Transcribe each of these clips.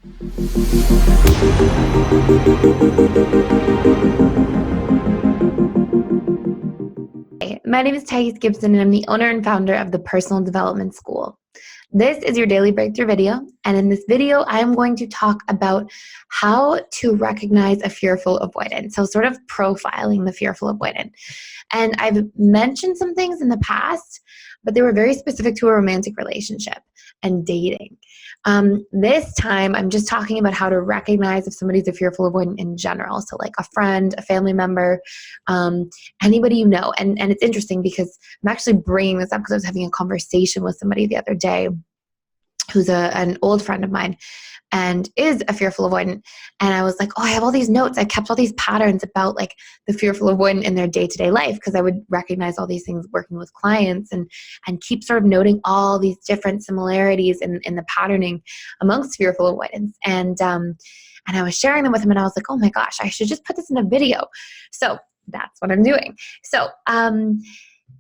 Hey, my name is Gibson, and I'm the owner and founder of the Personal Development School. This is your daily breakthrough video, and in this video, I am going to talk about how to recognize a fearful avoidant, so sort of profiling the fearful avoidant. And I've mentioned some things in the past, but they were very specific to a romantic relationship and dating. This time, I'm just talking about how to recognize if somebody's a fearful avoidant in general. So like a friend, a family member, anybody you know. And it's interesting because I'm actually bringing this up because I was having a conversation with somebody the other day who's an old friend of mine and is a fearful avoidant. And I was like, oh, I have all these notes. I kept all these patterns about like the fearful avoidant in their day-to-day life because I would recognize all these things working with clients and keep sort of noting all these different similarities in the patterning amongst fearful avoidants. And I was sharing them with him and I was like, oh my gosh, I should just put this in a video. So that's what I'm doing. So,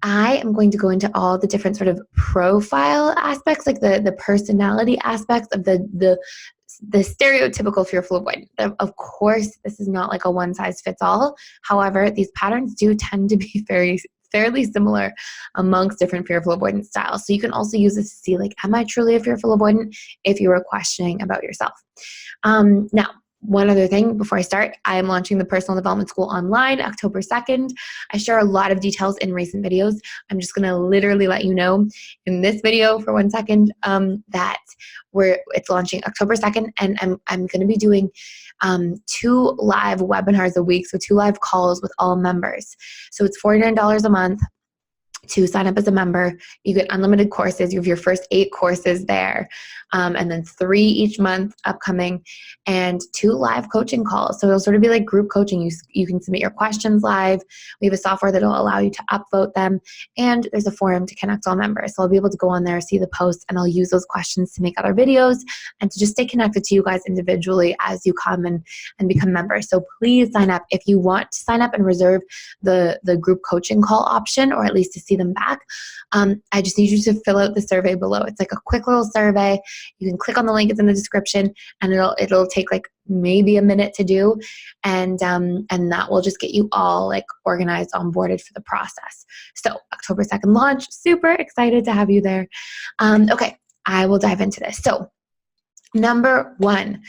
I am going to go into all the different sort of profile aspects, like the personality aspects of the stereotypical fearful avoidant. Of course, this is not like a one-size-fits-all. However, these patterns do tend to be fairly similar amongst different fearful avoidant styles. So you can also use this to see, like, am I truly a fearful avoidant if you were questioning about yourself? Now, one other thing before I start, I am launching the Personal Development School online October 2nd. I share a lot of details in recent videos. I'm just going to literally let you know in this video for 1 second that it's launching October 2nd, and I'm going to be doing 2 live webinars a week, so 2 live calls with all members. So it's $49 a month to sign up as a member. You get unlimited courses. You have your first 8 courses there, and then 3 each month upcoming, and 2 live coaching calls. So it'll sort of be like group coaching. You can submit your questions live. We have a software that will allow you to upvote them, and there's a forum to connect all members. So I'll be able to go on there, see the posts, and I'll use those questions to make other videos and to just stay connected to you guys individually as you come and become members. So please sign up if you want to sign up and reserve the group coaching call option, or at least to see them back. I just need you to fill out the survey below. It's like a quick little survey. You can click on the link, it's in the description, and it'll take like maybe a minute to do, and that will just get you all like organized, onboarded for the process. So October 2nd launch, super excited to have you there. Okay, I will dive into this. So number 1,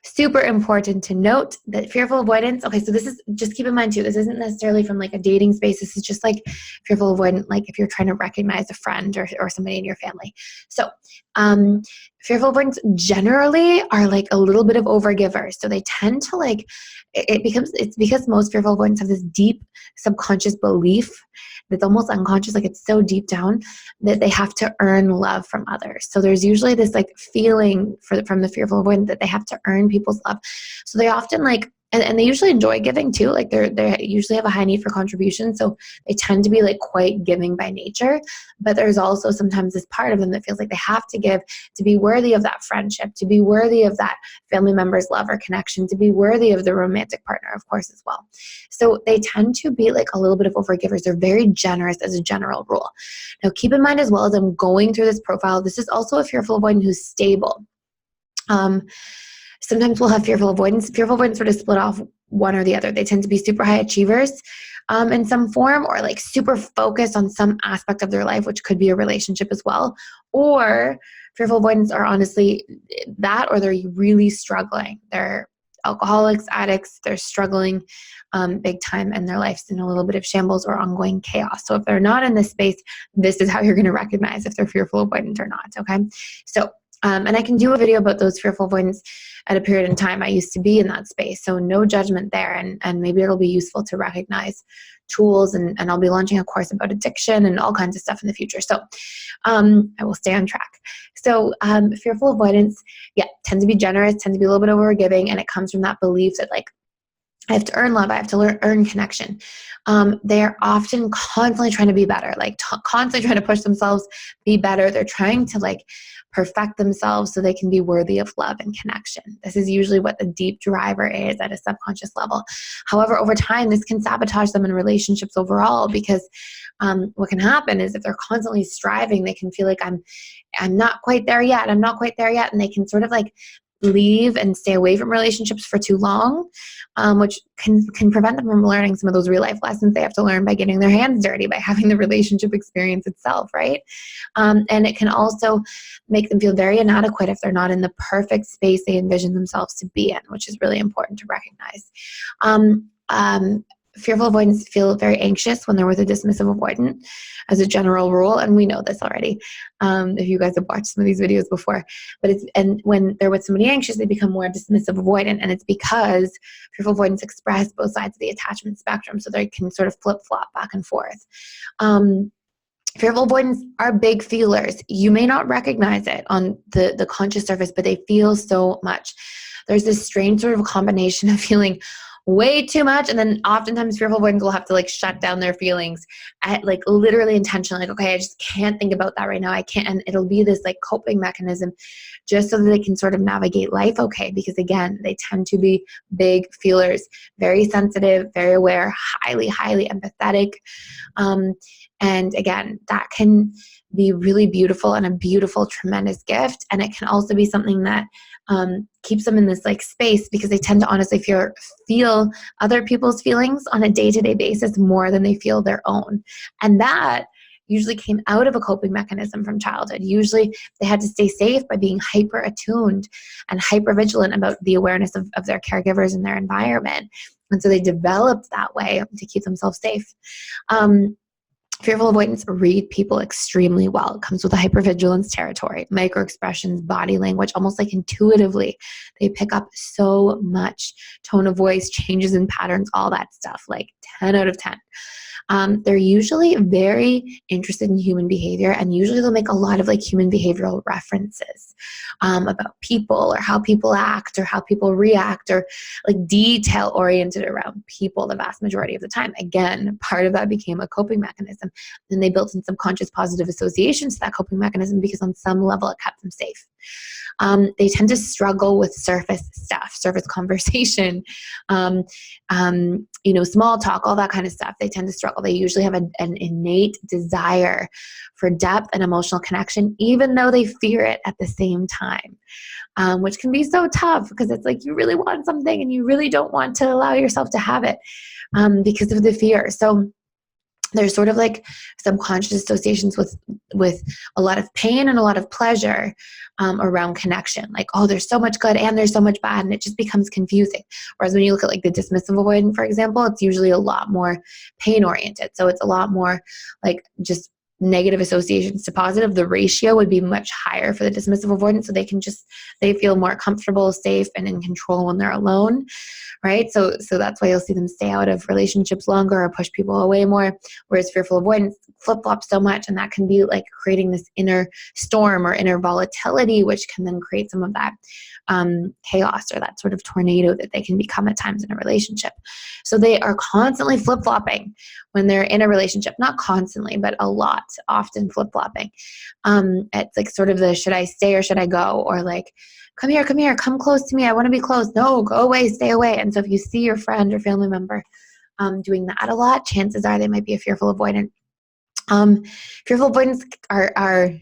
super important to note that fearful avoidance. Okay, so this is, just keep in mind too, this isn't necessarily from like a dating space. This is just like fearful avoidant, like if you're trying to recognize a friend or somebody in your family. So fearful avoidants generally are like a little bit of overgivers. So they tend to like, it's because most fearful avoidants have this deep subconscious belief that's almost unconscious, like it's so deep down that they have to earn love from others. So there's usually this like feeling from the fearful avoidant that they have to earn people's love. So they often like, and they usually enjoy giving too. Like they usually have a high need for contribution. So they tend to be like quite giving by nature. But there's also sometimes this part of them that feels like they have to give to be worthy of that friendship, to be worthy of that family member's love or connection, to be worthy of the romantic partner, of course, as well. So they tend to be like a little bit of overgivers. They're very generous as a general rule. Now keep in mind as well as I'm going through this profile, this is also a fearful avoidant who's stable. Sometimes we'll have fearful avoidance. Fearful avoidance sort of split off one or the other. They tend to be super high achievers in some form, or like super focused on some aspect of their life, which could be a relationship as well. Or fearful avoidants are honestly that, or they're really struggling. They're alcoholics, addicts, they're struggling big time, and their life's in a little bit of shambles or ongoing chaos. So if they're not in this space, this is how you're going to recognize if they're fearful avoidant or not, okay? So, and I can do a video about those fearful avoidants at a period in time. I used to be in that space, so no judgment there, and maybe it'll be useful to recognize tools, and I'll be launching a course about addiction and all kinds of stuff in the future. So I will stay on track. So fearful avoidants, yeah, tend to be generous, tend to be a little bit overgiving, and it comes from that belief that like, I have to earn love. I have to earn connection. They're often constantly trying to be better, like constantly trying to push themselves, be better. They're trying to like perfect themselves so they can be worthy of love and connection. This is usually what the deep driver is at a subconscious level. However, over time, this can sabotage them in relationships overall, because what can happen is if they're constantly striving, they can feel like I'm not quite there yet. I'm not quite there yet. And they can sort of like leave and stay away from relationships for too long, which can prevent them from learning some of those real life lessons they have to learn by getting their hands dirty, by having the relationship experience itself, right? And it can also make them feel very inadequate if they're not in the perfect space they envision themselves to be in, which is really important to recognize. Fearful avoidants feel very anxious when they're with a dismissive avoidant as a general rule, and we know this already if you guys have watched some of these videos before. And when they're with somebody anxious, they become more dismissive avoidant, and it's because fearful avoidants express both sides of the attachment spectrum, so they can sort of flip-flop back and forth. Fearful avoidants are big feelers. You may not recognize it on the conscious surface, but they feel so much. There's this strange sort of combination of feeling way too much, and then oftentimes fearful avoidants will have to like shut down their feelings at like literally intentionally, like, okay, I just can't think about that right now. I can't, and it'll be this like coping mechanism just so that they can sort of navigate life okay, because again, they tend to be big feelers, very sensitive, very aware, highly empathetic. And again, that can be really beautiful and a beautiful, tremendous gift. And it can also be something that keeps them in this like space, because they tend to honestly feel other people's feelings on a day-to-day basis more than they feel their own. And that usually came out of a coping mechanism from childhood. Usually they had to stay safe by being hyper attuned and hyper vigilant about the awareness of their caregivers and their environment. And so they developed that way to keep themselves safe. Fearful avoidants read people extremely well. It comes with a hypervigilance territory, microexpressions, body language, almost like intuitively. They pick up so much tone of voice, changes in patterns, all that stuff, like 10 out of 10. They're usually very interested in human behavior, and usually they'll make a lot of like human behavioral references about people or how people act or how people react, or like detail oriented around people the vast majority of the time. Again, part of that became a coping mechanism. Then they built in subconscious positive associations to that coping mechanism because on some level it kept them safe. They tend to struggle with surface stuff, surface conversation, small talk, all that kind of stuff. They tend to struggle. They usually have an innate desire for depth and emotional connection, even though they fear it at the same time, which can be so tough because it's like you really want something and you really don't want to allow yourself to have it because of the fear. So there's sort of like subconscious associations with a lot of pain and a lot of pleasure around connection. Like, oh, there's so much good and there's so much bad, and it just becomes confusing. Whereas when you look at like the dismissive avoidant, for example, it's usually a lot more pain oriented. So it's a lot more like just negative associations to positive. The ratio would be much higher for the dismissive avoidant. So they feel more comfortable, safe, and in control when they're alone. Right? So that's why you'll see them stay out of relationships longer or push people away more, whereas fearful avoidance flip-flops so much, and that can be like creating this inner storm or inner volatility, which can then create some of that chaos or that sort of tornado that they can become at times in a relationship. So they are constantly flip-flopping when they're in a relationship. Not constantly, but a lot, often flip-flopping. It's like sort of the should I stay or should I go, or like, come here, come close to me, I want to be close. No, go away, stay away. And so if you see your friend or family member doing that a lot, chances are they might be a fearful avoidant. Fearful avoidants are,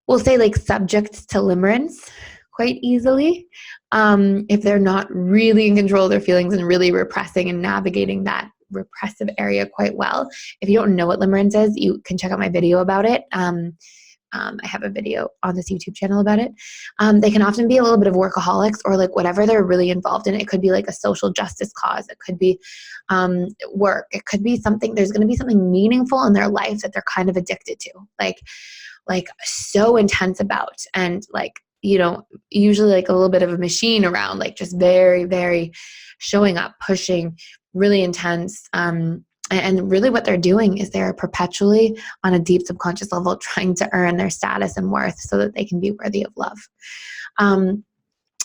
we'll say, like subject to limerence quite easily if they're not really in control of their feelings and really repressing and navigating that repressive area quite well. If you don't know what limerence is, you can check out my video about it. I have a video on this YouTube channel about it. They can often be a little bit of workaholics, or like whatever they're really involved in. It could be like a social justice cause. It could be work. It could be something, there's going to be something meaningful in their life that they're kind of addicted to, like so intense about, and like, usually like a little bit of a machine around, like just very, very showing up, pushing, really intense. And really what they're doing is they're perpetually on a deep subconscious level trying to earn their status and worth so that they can be worthy of love.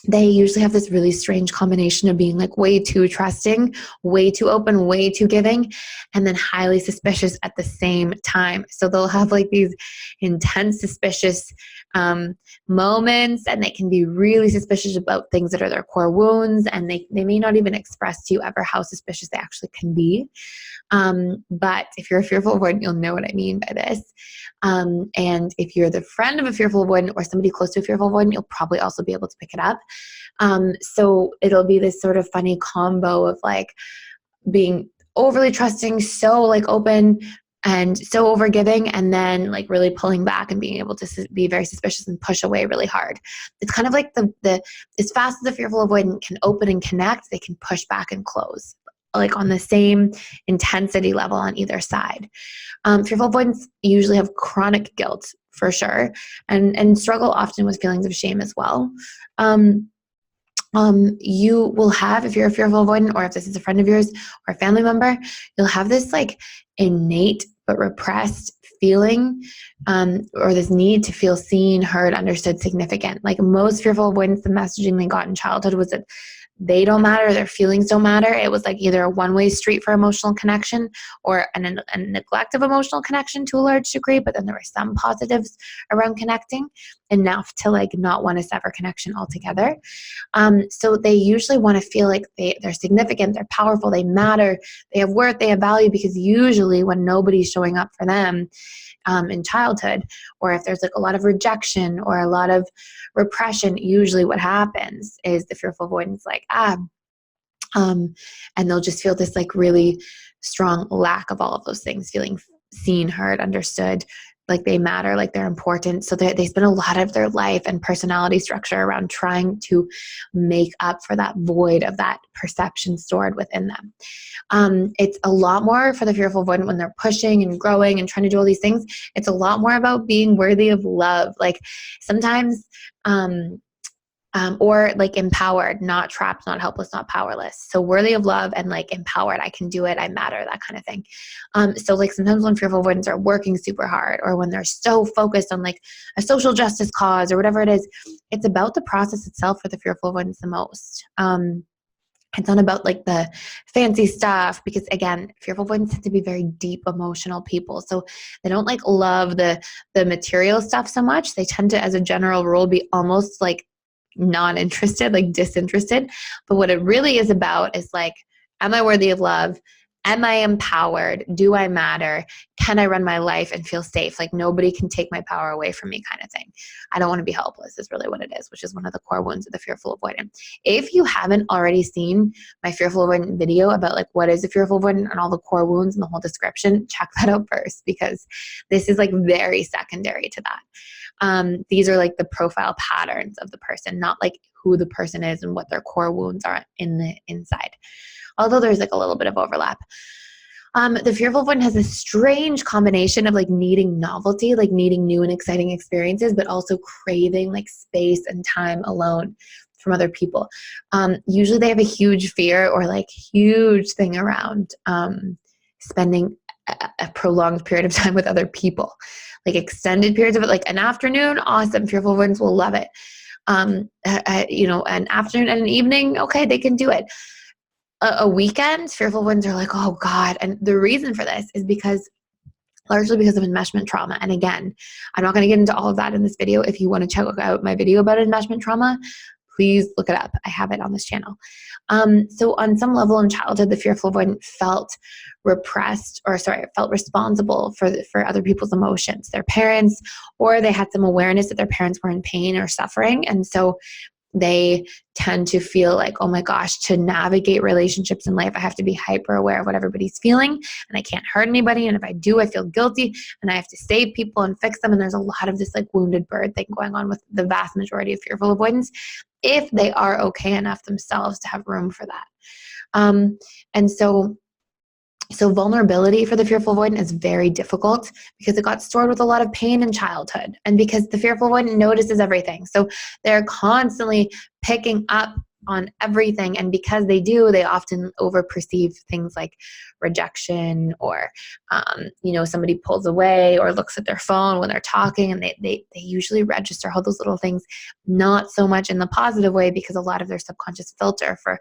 they usually have this really strange combination of being like way too trusting, way too open, way too giving, and then highly suspicious at the same time. So they'll have like these intense suspicious moments, and they can be really suspicious about things that are their core wounds, and they may not even express to you ever how suspicious they actually can be. But if you're a fearful avoidant, you'll know what I mean by this. And if you're the friend of a fearful avoidant or somebody close to a fearful avoidant, you'll probably also be able to pick it up. So it'll be this sort of funny combo of like being overly trusting, so like open and so overgiving, and then like really pulling back and being able to be very suspicious and push away really hard. It's kind of like the as fast as a fearful avoidant can open and connect, they can push back and close, like on the same intensity level on either side. Fearful avoidants usually have chronic guilt for sure, and struggle often with feelings of shame as well. You will have, if you're a fearful avoidant, or if this is a friend of yours or a family member, you'll have this like innate but repressed feeling, or this need to feel seen, heard, understood, significant. Like most fearful avoidants, the messaging they got in childhood was that they don't matter, their feelings don't matter. It was like either a one-way street for emotional connection or a neglect of emotional connection to a large degree, but then there were some positives around connecting enough to like not want to sever connection altogether. So they usually want to feel like they're significant, they're powerful, they matter, they have worth, they have value, because usually when nobody's showing up for them in childhood, or if there's like a lot of rejection or a lot of repression, usually what happens is the fearful avoidance like, and they'll just feel this like really strong lack of all of those things, feeling seen, heard, understood, like they matter, like they're important. So they spend a lot of their life and personality structure around trying to make up for that void of that perception stored within them. It's a lot more for the fearful avoidant when they're pushing and growing and trying to do all these things. It's a lot more about being worthy of love. Like sometimes, or like empowered, not trapped, not helpless, not powerless. So worthy of love and like empowered, I can do it, I matter, that kind of thing. So like sometimes when fearful avoidants are working super hard, or when they're so focused on like a social justice cause or whatever it is, it's about the process itself for the fearful avoidants the most. It's not about like the fancy stuff, because again, fearful avoidants tend to be very deep emotional people. So they don't like love the material stuff so much. They tend to, as a general rule, be almost like non-interested, like disinterested. But what it really is about is like, am I worthy of love? Am I empowered? Do I matter? Can I run my life and feel safe? Like nobody can take my power away from me, kind of thing. I don't want to be helpless is really what it is, which is one of the core wounds of the fearful avoidant. If you haven't already seen my fearful avoidant video about like what is a fearful avoidant and all the core wounds and the whole description, check that out first, because this is like very secondary to that. These are like the profile patterns of the person, not like who the person is and what their core wounds are in the inside. Although there's like a little bit of overlap. The fearful avoidant has a strange combination of like needing novelty, like needing new and exciting experiences, but also craving like space and time alone from other people. Usually they have a huge fear or like huge thing around spending a prolonged period of time with other people, like extended periods of it, like an afternoon, awesome. Fearful avoidants will love it. An afternoon and an evening, okay, they can do it. A weekend, fearful avoidants are like, oh God. And the reason for this is largely because of enmeshment trauma. And again, I'm not going to get into all of that in this video. If you want to check out my video about enmeshment trauma, please look it up. I have it on this channel. So on some level in childhood, the fearful avoidant felt responsible for other people's emotions, their parents, or they had some awareness that their parents were in pain or suffering. And so they tend to feel like, oh my gosh, to navigate relationships in life, I have to be hyper aware of what everybody's feeling, and I can't hurt anybody. And if I do, I feel guilty, and I have to save people and fix them. And there's a lot of this like wounded bird thing going on with the vast majority of fearful avoidants, if they are okay enough themselves to have room for that. So vulnerability for the fearful avoidant is very difficult because it got stored with a lot of pain in childhood, and because the fearful avoidant notices everything. So they're constantly picking up on everything. And because they do, they often over-perceive things like rejection, or, somebody pulls away or looks at their phone when they're talking, and they usually register all those little things, not so much in the positive way, because a lot of their subconscious filter for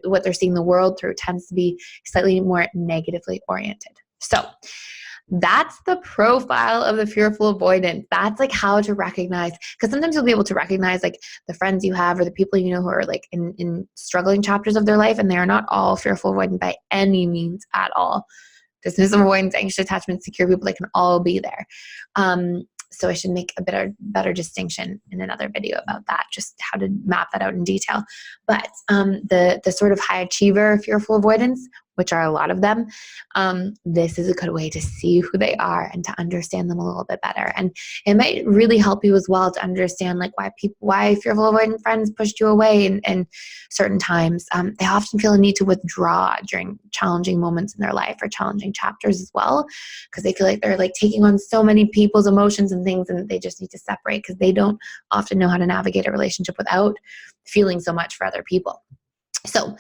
what they're seeing the world through tends to be slightly more negatively oriented. So that's the profile of the fearful avoidant. That's like how to recognize, because sometimes you'll be able to recognize like the friends you have or the people you know who are like in struggling chapters of their life, and they are not all fearful avoidant by any means at all. Dismissive avoidance, anxious attachment, secure people, they can all be there. So I should make a better distinction in another video about that, just how to map that out in detail. But the sort of high achiever fearful avoidance, which are a lot of them, this is a good way to see who they are and to understand them a little bit better. And it might really help you as well to understand like why fearful avoidant friends pushed you away in certain times. They often feel a need to withdraw during challenging moments in their life or challenging chapters as well, because they feel like they're like taking on so many people's emotions and things, and they just need to separate because they don't often know how to navigate a relationship without feeling so much for other people. So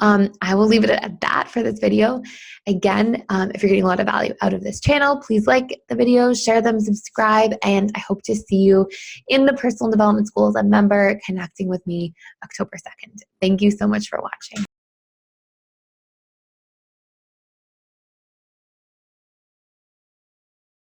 I will leave it at that for this video. Again, if you're getting a lot of value out of this channel, please like the videos, share them, subscribe, and I hope to see you in the Personal Development School as a member, connecting with me October 2nd. Thank you so much for watching.